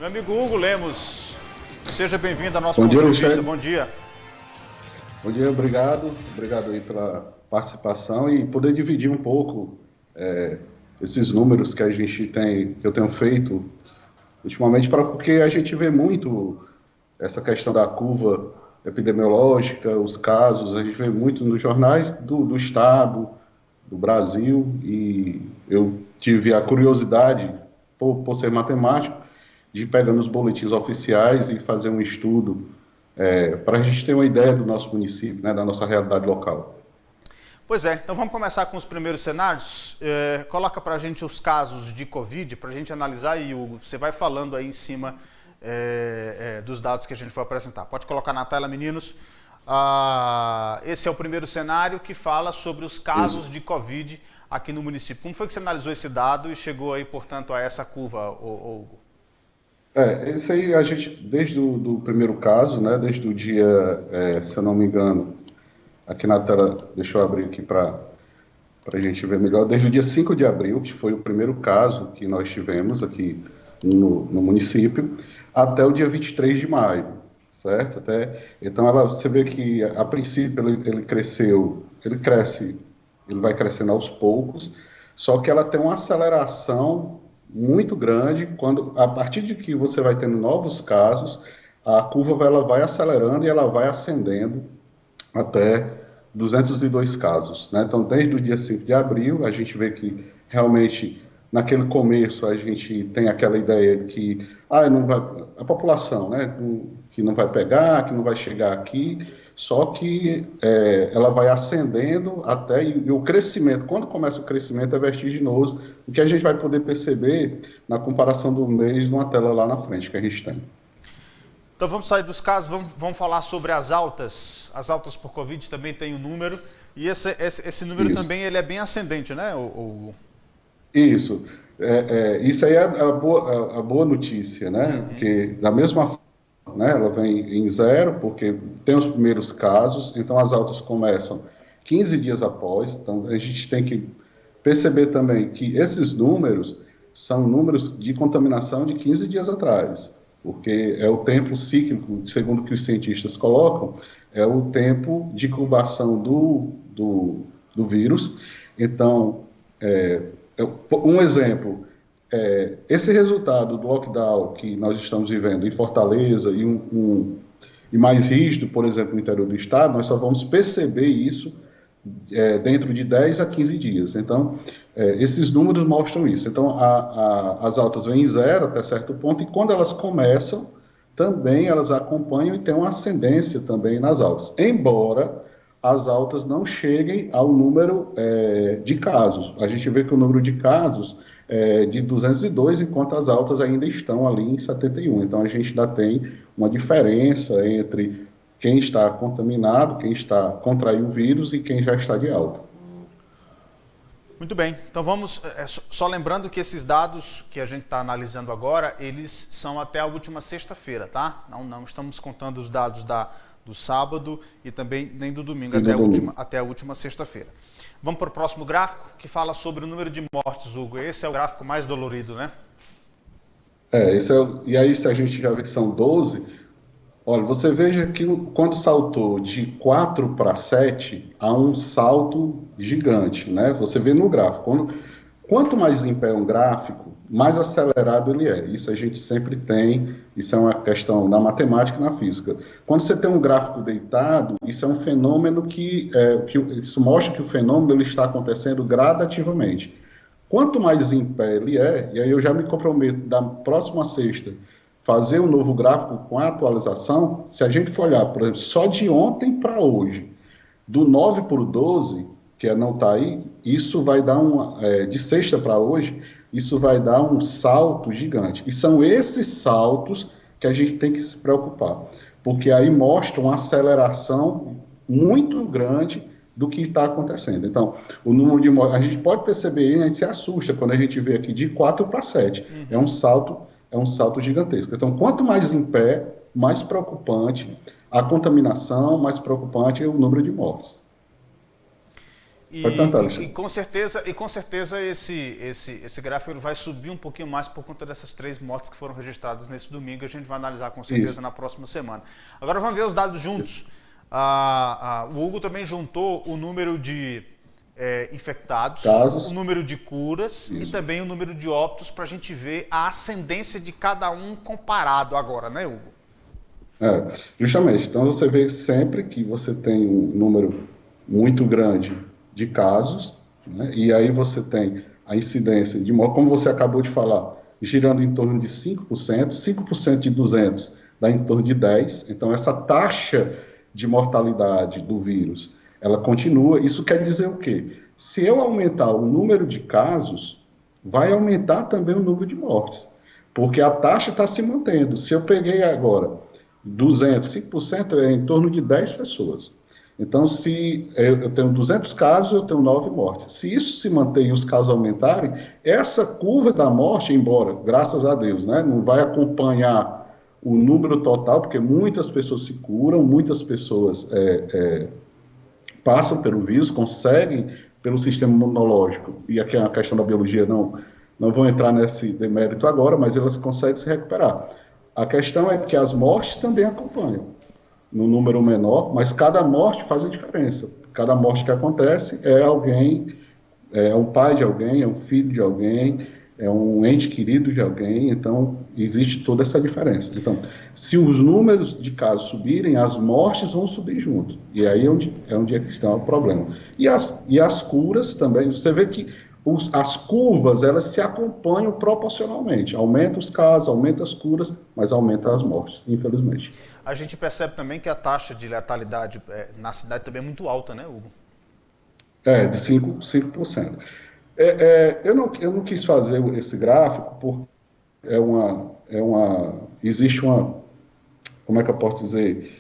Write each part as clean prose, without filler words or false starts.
Meu amigo Hugo Lemos, seja bem-vindo ao nosso Bom dia, entrevista. Michel. Bom dia. Bom dia, obrigado. Obrigado aí pela participação e poder dividir um pouco esses números que a gente tem, que eu tenho feito ultimamente, porque a gente vê muito essa questão da curva epidemiológica, os casos, a gente vê muito nos jornais do Estado, do Brasil, e eu tive a curiosidade, por ser matemático, de pegar nos boletins oficiais e fazer um estudo para a gente ter uma ideia do nosso município, né, da nossa realidade local. Pois é, então vamos começar com os primeiros cenários. Coloca para a gente os casos de Covid, para a gente analisar, e Hugo, você vai falando aí em cima dos dados que a gente for apresentar. Pode colocar na tela, meninos. Esse é o primeiro cenário que fala sobre os casos de Covid aqui no município. Como foi que você analisou esse dado e chegou aí, portanto, a essa curva, Hugo? Esse aí a gente, desde o do primeiro caso, né, desde o dia, se eu não me engano, aqui na tela, deixa eu abrir aqui para a gente ver melhor, desde o dia 5 de abril, que foi o primeiro caso que nós tivemos aqui no município, até o dia 23 de maio, certo? Então, você vê que, a princípio, ele cresceu, ele vai crescendo aos poucos, só que ela tem uma aceleração muito grande, a partir de que você vai tendo novos casos, a curva ela vai acelerando e ela vai ascendendo até 202 casos, né? Então, desde o dia 5 de abril, a gente vê que realmente, naquele começo, a gente tem aquela ideia de que não vai, a população, né, que não vai pegar, que não vai chegar aqui, só que ela vai ascendendo até, e o crescimento, quando começa o crescimento, é vertiginoso, o que a gente vai poder perceber na comparação do mês numa tela lá na frente que a gente tem. Então vamos sair dos casos, vamos falar sobre as altas. As altas por Covid também tem um número, e esse número também ele é bem ascendente, né? Isso. Isso aí é a boa notícia, né? Porque da mesma forma, né, ela vem em zero, porque tem os primeiros casos, então as altas começam 15 dias após, então a gente tem que perceber também que esses números são números de contaminação de 15 dias atrás, porque é o tempo cíclico, segundo o que os cientistas colocam, é o tempo de incubação do vírus. Então, um exemplo, esse resultado do lockdown que nós estamos vivendo em Fortaleza e mais rígido, por exemplo, no interior do estado, nós só vamos perceber isso dentro de 10 a 15 dias. Então, esses números mostram isso. Então, as altas vêm em zero até certo ponto, e quando elas começam, também elas acompanham e têm uma ascendência também nas altas. Embora as altas não cheguem ao número de casos. A gente vê que o número de casos é de 202, enquanto as altas ainda estão ali em 71. Então, a gente ainda tem uma diferença entre quem está contaminado, quem contraiu o vírus e quem já está de alta. Muito bem, então vamos, só lembrando que esses dados que a gente está analisando agora, eles são até a última sexta-feira, tá? Não estamos contando os dados do sábado e também nem do domingo, até a última sexta-feira. Vamos para o próximo gráfico, que fala sobre o número de mortes, Hugo. Esse é o gráfico mais dolorido, né? E aí, se a gente já vê que são 12, olha, você veja que quando saltou de 4 para 7, há um salto gigante, né? Você vê no gráfico. Quanto mais em pé um gráfico, mais acelerado ele é. Isso a gente sempre tem, isso é uma questão da matemática e na física. Quando você tem um gráfico deitado, isso é um fenômeno isso mostra que o fenômeno ele está acontecendo gradativamente. Quanto mais em pé ele e aí eu já me comprometo da próxima sexta, fazer um novo gráfico com a atualização. Se a gente for olhar, por exemplo, só de ontem para hoje, do 9 para o 12, que não está aí, isso vai dar de sexta para hoje, isso vai dar um salto gigante. E são esses saltos que a gente tem que se preocupar, porque aí mostra uma aceleração muito grande do que está acontecendo. Então, o número de mortes, a gente pode perceber, a gente se assusta quando a gente vê aqui de 4 para 7. É um salto gigantesco. Então, quanto mais em pé, mais preocupante a contaminação, mais preocupante é o número de mortes. Pode tentar, E Alexandre. com certeza esse gráfico ele vai subir um pouquinho mais por conta dessas 3 mortes que foram registradas nesse domingo. A gente vai analisar com certeza Isso. na próxima semana. Agora vamos ver os dados juntos. O Hugo também juntou o número de infectados, Casos. o número de curas e também o número de óbitos para a gente ver a ascendência de cada um comparado agora, né, Hugo? Justamente. Então, você vê sempre que você tem um número muito grande de casos, né? E aí você tem a incidência de morte, como você acabou de falar, girando em torno de 5%, 5% de 200 dá em torno de 10%. Então, essa taxa de mortalidade do vírus, ela continua. Isso quer dizer o quê? Se eu aumentar o número de casos, vai aumentar também o número de mortes, porque a taxa está se mantendo. Se eu peguei agora 200, 5% é em torno de 10 pessoas. Então, se eu tenho 200 casos, eu tenho 9 mortes. Se isso se mantém e os casos aumentarem, essa curva da morte, embora, graças a Deus, né, não vai acompanhar o número total, porque muitas pessoas se curam, muitas pessoas passam pelo vírus, conseguem pelo sistema imunológico, e aqui é uma questão da biologia, não vou entrar nesse demérito agora, mas elas conseguem se recuperar. A questão é que as mortes também acompanham, no número menor, mas cada morte faz a diferença. Cada morte que acontece é alguém, é um pai de alguém, é um filho de alguém, é um ente querido de alguém, então existe toda essa diferença. Então, se os números de casos subirem, as mortes vão subir junto, e aí é onde está o problema. E as curas também, você vê que as curvas, elas se acompanham proporcionalmente. Aumenta os casos, aumenta as curas, mas aumenta as mortes, infelizmente. A gente percebe também que a taxa de letalidade na cidade também é muito alta, né, Hugo? De 5%. Eu não quis fazer esse gráfico porque existe uma, como é que eu posso dizer?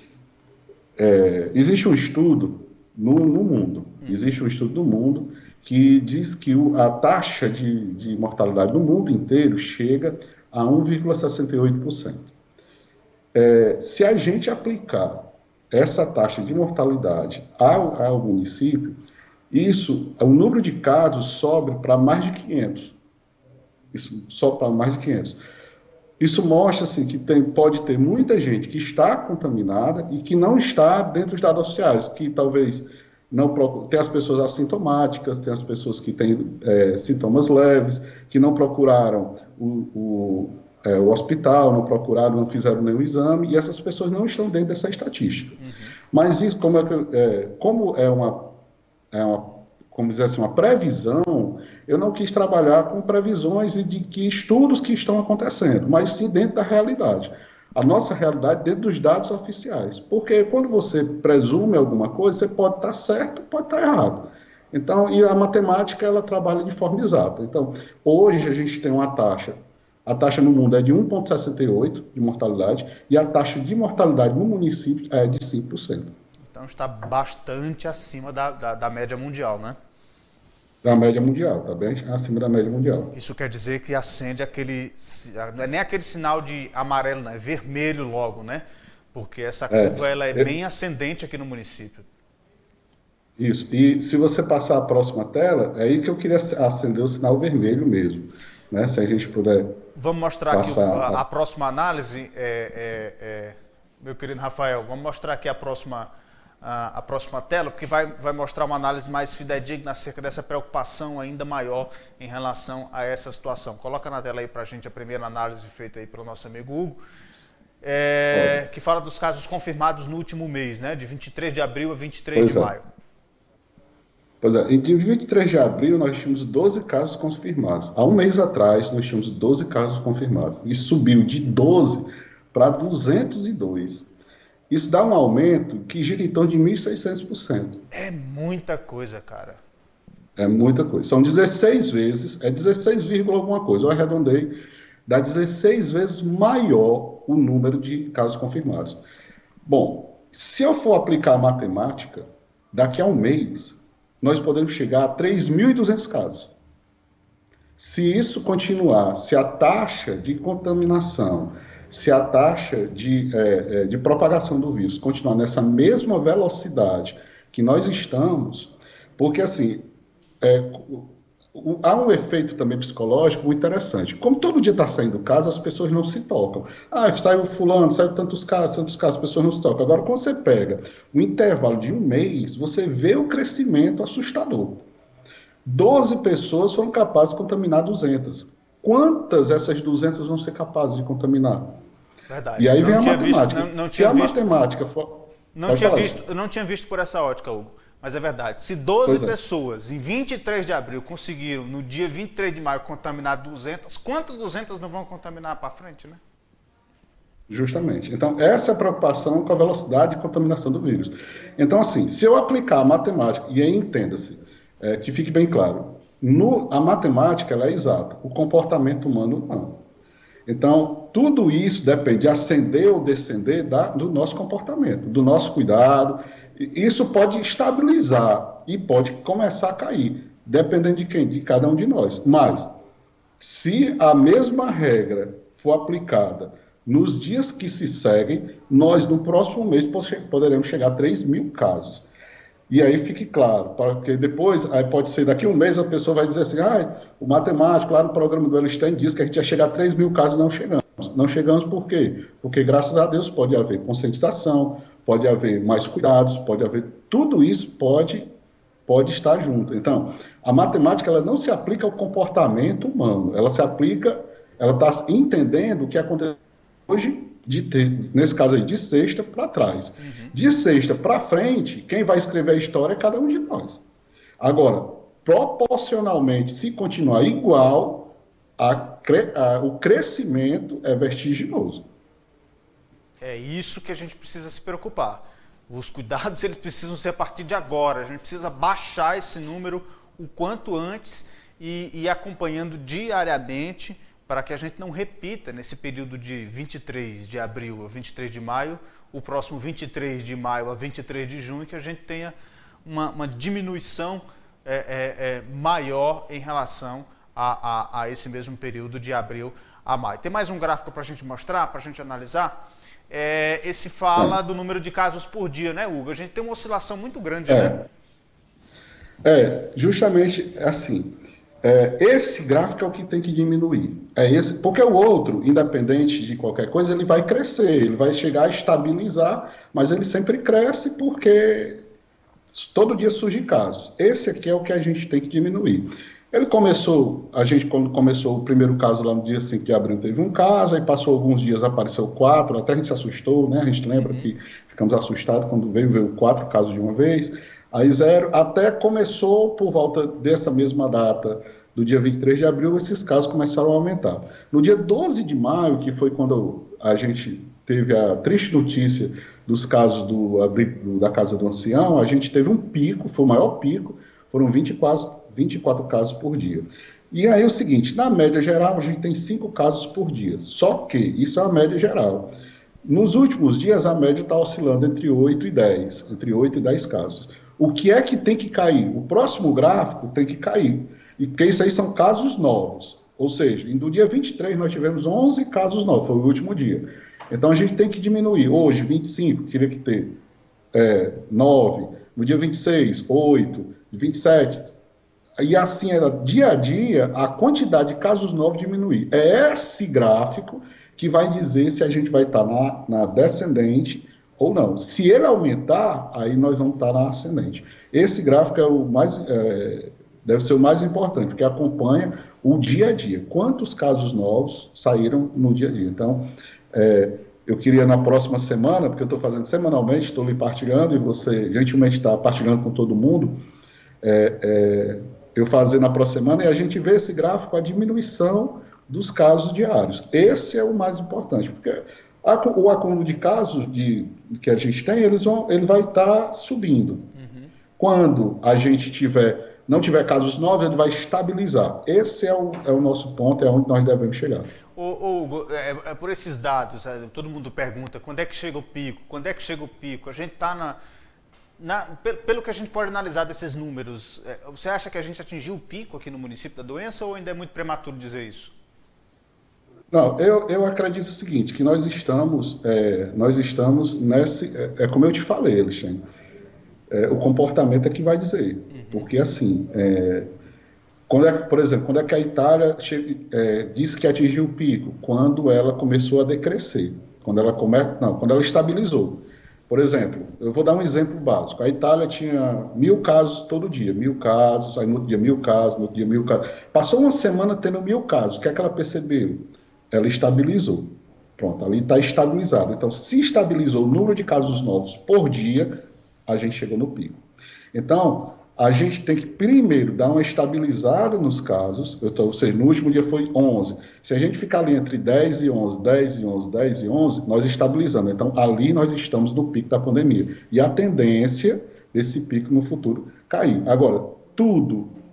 Existe um estudo no mundo, existe um estudo no mundo que diz que a taxa de mortalidade no mundo inteiro chega a 1,68%. Se a gente aplicar essa taxa de mortalidade ao município, o número de casos sobe para mais de 500. Isso sobe para mais de 500. Isso mostra assim, que pode ter muita gente que está contaminada e que não está dentro dos dados oficiais, que talvez não tem as pessoas assintomáticas, tem as pessoas que têm sintomas leves, que não procuraram o hospital, não fizeram nenhum exame, e essas pessoas não estão dentro dessa estatística. Mas isso, como é uma como dizer assim, uma previsão, eu não quis trabalhar com previsões e de que estudos que estão acontecendo, mas sim dentro da realidade. A nossa realidade dentro dos dados oficiais. Porque quando você presume alguma coisa, você pode estar certo, pode estar errado. Então, e a matemática, ela trabalha de forma exata. Então, hoje a gente tem uma taxa. A taxa no mundo é de 1,68 de mortalidade e a taxa de mortalidade no município é de 5%. Então está bastante acima da média mundial, né? Da média mundial, está bem acima da média mundial. Isso quer dizer que acende não é nem aquele sinal de amarelo, não, é vermelho logo, né? Porque essa curva ela é bem ascendente aqui no município. Isso, e se você passar a próxima tela, é aí que eu queria acender o sinal vermelho mesmo, né? Se a gente puder. Vamos mostrar aqui a próxima análise, meu querido Rafael, vamos mostrar aqui a próxima tela, porque vai mostrar uma análise mais fidedigna acerca dessa preocupação ainda maior em relação a essa situação. Coloca na tela aí para a gente a primeira análise feita aí pelo nosso amigo Hugo, que fala dos casos confirmados no último mês, né, de 23 de abril a 23 de maio. Pois é, de 23 de abril nós tínhamos 12 casos confirmados. Há um mês atrás nós tínhamos 12 casos confirmados e subiu de 12 para 202. Isso dá um aumento que gira em torno de 1.600%. É muita coisa, cara. É muita coisa. São 16 vezes, 16, alguma coisa, eu arredondei, dá 16 vezes maior o número de casos confirmados. Bom, se eu for aplicar a matemática, daqui a um mês, nós podemos chegar a 3.200 casos. Se isso continuar, se a taxa de contaminação, se a taxa de propagação do vírus continuar nessa mesma velocidade que nós estamos, Porque, assim, há um efeito também psicológico muito interessante. Como todo dia está saindo caso, as pessoas não se tocam. Ah, saiu fulano, saiu tantos casos, as pessoas não se tocam. Agora, quando você pega um intervalo de um mês, você vê o crescimento assustador. 12 pessoas foram capazes de contaminar 200. Quantas essas 200 vão ser capazes de contaminar? Verdade. E aí vem a matemática. Se a matemática for... Eu não tinha visto por essa ótica, Hugo. Mas é verdade. Se 12 pessoas em 23 de abril conseguiram, no dia 23 de maio, contaminar 200, quantas 200 não vão contaminar para frente, né? Justamente. Então, essa é a preocupação com a velocidade de contaminação do vírus. Então, assim, se eu aplicar a matemática, e aí entenda-se, que fique bem claro, a matemática ela é exata, o comportamento humano não. Então, tudo isso depende de ascender ou descender do nosso comportamento, do nosso cuidado. Isso pode estabilizar e pode começar a cair, dependendo de quem? De cada um de nós. Mas, se a mesma regra for aplicada nos dias que se seguem, nós, no próximo mês, poderemos chegar a 3.000 casos. E aí fique claro, porque depois, aí pode ser daqui a um mês, a pessoa vai dizer assim, o matemático lá no programa do Einstein disse que a gente ia chegar a 3.000 casos, não chegamos. Não chegamos por quê? Porque, graças a Deus, pode haver conscientização, pode haver mais cuidados, pode haver... Tudo isso pode estar junto. Então, a matemática ela não se aplica ao comportamento humano, ela está entendendo o que aconteceu hoje, nesse caso aí, de sexta para trás. Uhum. De sexta para frente, quem vai escrever a história é cada um de nós. Agora, proporcionalmente, se continuar igual, o crescimento é vertiginoso. É isso que a gente precisa se preocupar. Os cuidados eles precisam ser a partir de agora. A gente precisa baixar esse número o quanto antes e ir acompanhando diariamente para que a gente não repita nesse período de 23 de abril a 23 de maio, o próximo 23 de maio a 23 de junho, que a gente tenha uma diminuição maior em relação a esse mesmo período de abril a maio. Tem mais um gráfico para a gente mostrar, para a gente analisar? Esse fala do número de casos por dia, né, Hugo? A gente tem uma oscilação muito grande, né? Justamente assim. Esse gráfico é o que tem que diminuir. Porque o outro, independente de qualquer coisa, ele vai crescer, ele vai chegar a estabilizar, mas ele sempre cresce porque todo dia surge casos. Esse aqui é o que a gente tem que diminuir. Quando começou o primeiro caso lá no dia 5 de abril, teve um caso, aí passou alguns dias, apareceu 4, até a gente se assustou, né? A gente lembra que ficamos assustados quando veio 4 casos de uma vez. Aí 0, até começou por volta dessa mesma data, do dia 23 de abril, esses casos começaram a aumentar. No dia 12 de maio, que foi quando a gente teve a triste notícia dos casos da Casa do Ancião, a gente teve um pico, foi o maior pico, foram 24 casos por dia. E aí é o seguinte, na média geral, a gente tem 5 casos por dia, só que isso é a média geral. Nos últimos dias, a média está oscilando entre 8 e 10 casos. O que é que tem que cair? O próximo gráfico tem que cair. E porque isso aí são casos novos. Ou seja, no dia 23 nós tivemos 11 casos novos, foi o último dia. Então a gente tem que diminuir. Hoje, 25, teria que ter 9. No dia 26, 8. 27. E assim, dia a dia, a quantidade de casos novos diminuir. É esse gráfico que vai dizer se a gente vai estar na descendente ou não. Se ele aumentar, aí nós vamos estar na ascendente. Esse gráfico é o mais, deve ser o mais importante, porque acompanha o dia a dia. Quantos casos novos saíram no dia a dia? Então, eu queria na próxima semana, porque eu estou fazendo semanalmente, estou lhe partilhando, e você gentilmente está partilhando com todo mundo, eu fazer na próxima semana, e a gente vê esse gráfico, a diminuição dos casos diários. Esse é o mais importante, porque o acúmulo de casos que a gente tem, ele vai estar subindo. Uhum. Quando a gente não tiver casos novos, ele vai estabilizar. Esse é o nosso ponto, é onde nós devemos chegar. Hugo, por esses dados, todo mundo pergunta, quando é que chega o pico? Quando é que chega o pico? A gente está pelo que a gente pode analisar desses números, você acha que a gente atingiu o pico aqui no município da doença ou ainda é muito prematuro dizer isso? Não, eu acredito o seguinte, que nós estamos nesse... como eu te falei, Alexandre, o comportamento é que vai dizer. Porque, assim, por exemplo, quando é que a Itália disse que atingiu o pico? Quando ela começou a decrescer, quando ela estabilizou. Por exemplo, eu vou dar um exemplo básico. A Itália tinha 1.000 casos todo dia, 1.000 casos, aí no outro dia 1.000 casos, no outro dia 1.000 casos. Passou uma semana tendo 1.000 casos. O que é que ela percebeu? Ela estabilizou. Pronto, ali está estabilizado. Então, se estabilizou o número de casos novos por dia, a gente chegou no pico. Então, a gente tem que primeiro dar uma estabilizada nos casos, ou seja, no último dia foi 11. Se a gente ficar ali entre 10 e 11, 10 e 11, 10 e 11, nós estabilizamos. Então, ali nós estamos no pico da pandemia. E a tendência desse pico no futuro cair. Agora,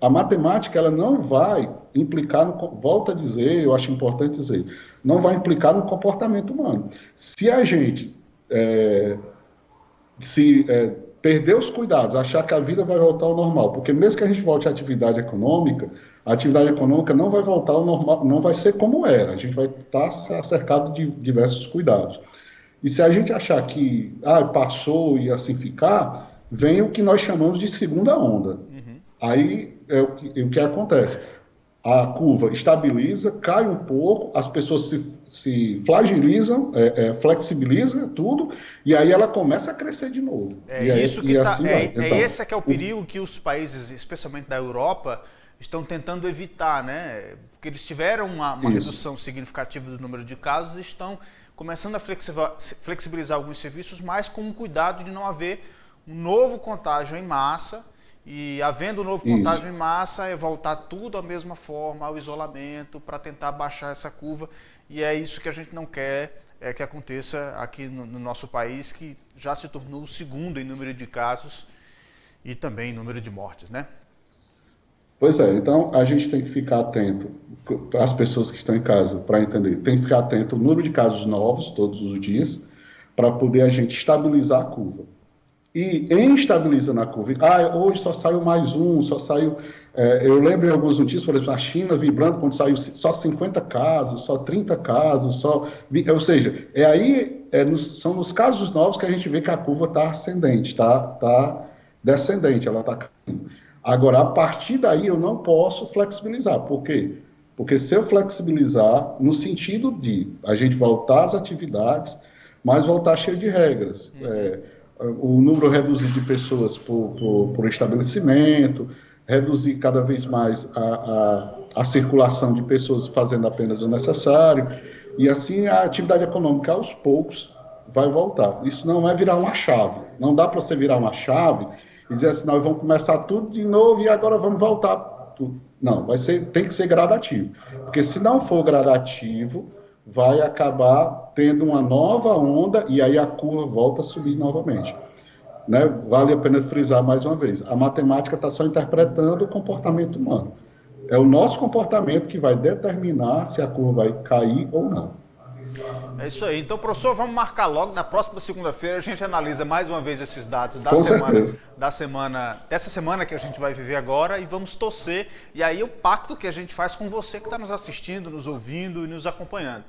a matemática, ela não vai implicar volto a dizer, eu acho importante dizer, não vai implicar no comportamento humano. Se a gente perder os cuidados, achar que a vida vai voltar ao normal, porque mesmo que a gente volte à atividade econômica, a atividade econômica não vai voltar ao normal, não vai ser como era, a gente vai estar cercado de diversos cuidados. E se a gente achar que passou e assim ficar, vem o que nós chamamos de segunda onda. Uhum. Aí o que acontece? A curva estabiliza, cai um pouco, as pessoas se fragilizam, flexibilizam tudo, e aí ela começa a crescer de novo. Esse que é o perigo que os países, especialmente da Europa, estão tentando evitar, né? Porque eles tiveram uma redução significativa do número de casos e estão começando a flexibilizar alguns serviços, mas com o cuidado de não haver um novo contágio em massa. E havendo um novo contágio em massa, voltar tudo à mesma forma, ao isolamento, para tentar baixar essa curva. E é isso que a gente não quer que aconteça aqui no nosso país, que já se tornou o segundo em número de casos e também em número de mortes, né? Pois é, então a gente tem que ficar atento, para as pessoas que estão em casa, para entender, tem que ficar atento ao número de casos novos todos os dias, para poder a gente estabilizar a curva. E em estabilizando a curva, hoje só saiu mais um, só saiu... eu lembro em algumas notícias, por exemplo, a China vibrando quando saiu só 50 casos, só 30 casos, ou seja, são nos casos novos que a gente vê que a curva está ascendente, está descendente, ela está caindo. Agora, a partir daí eu não posso flexibilizar. Por quê? Porque se eu flexibilizar, no sentido de a gente voltar às atividades, mas voltar cheio de regras, o número reduzido de pessoas por estabelecimento, reduzir cada vez mais a circulação de pessoas fazendo apenas o necessário, e assim a atividade econômica aos poucos vai voltar. Isso não é virar uma chave. Não dá para você virar uma chave e dizer assim, nós vamos começar tudo de novo e agora vamos voltar tudo. Não, tem que ser gradativo. Porque se não for gradativo, vai acabar tendo uma nova onda e aí a curva volta a subir novamente. Né? Vale a pena frisar mais uma vez, a matemática está só interpretando o comportamento humano. É o nosso comportamento que vai determinar se a curva vai cair ou não. É isso aí. Então, professor, vamos marcar logo. Na próxima segunda-feira a gente analisa mais uma vez esses dados dessa semana que a gente vai viver agora e vamos torcer. E aí o pacto que a gente faz com você que está nos assistindo, nos ouvindo e nos acompanhando.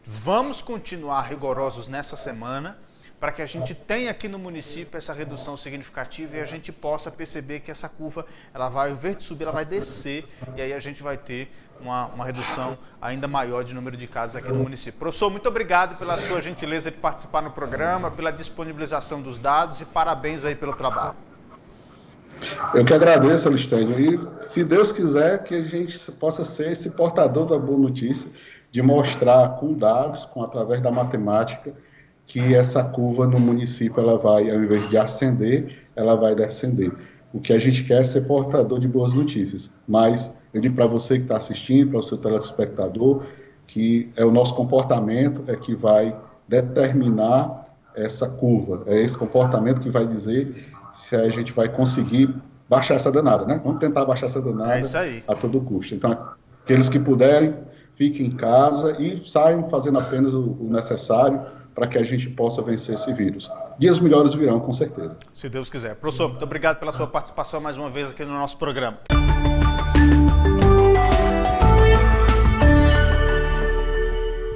Vamos continuar rigorosos nessa semana para que a gente tenha aqui no município essa redução significativa e a gente possa perceber que essa curva, ela vai, ao invés de subir, ela vai descer e aí a gente vai ter uma redução ainda maior de número de casos aqui no município. Professor, muito obrigado pela sua gentileza de participar no programa, pela disponibilização dos dados e parabéns aí pelo trabalho. Eu que agradeço, Alistênio, e se Deus quiser que a gente possa ser esse portador da boa notícia, de mostrar com dados, através da matemática, que essa curva no município, ela vai, ao invés de ascender, ela vai descender. O que a gente quer é ser portador de boas notícias. Mas eu digo para você que está assistindo, para o seu telespectador, que é o nosso comportamento que vai determinar essa curva. É esse comportamento que vai dizer se a gente vai conseguir baixar essa danada, né? Vamos tentar baixar essa danada a todo custo. Então, aqueles que puderem, fiquem em casa e saiam fazendo apenas o necessário para que a gente possa vencer esse vírus. Dias melhores virão, com certeza. Se Deus quiser. Professor, muito obrigado pela sua participação mais uma vez aqui no nosso programa.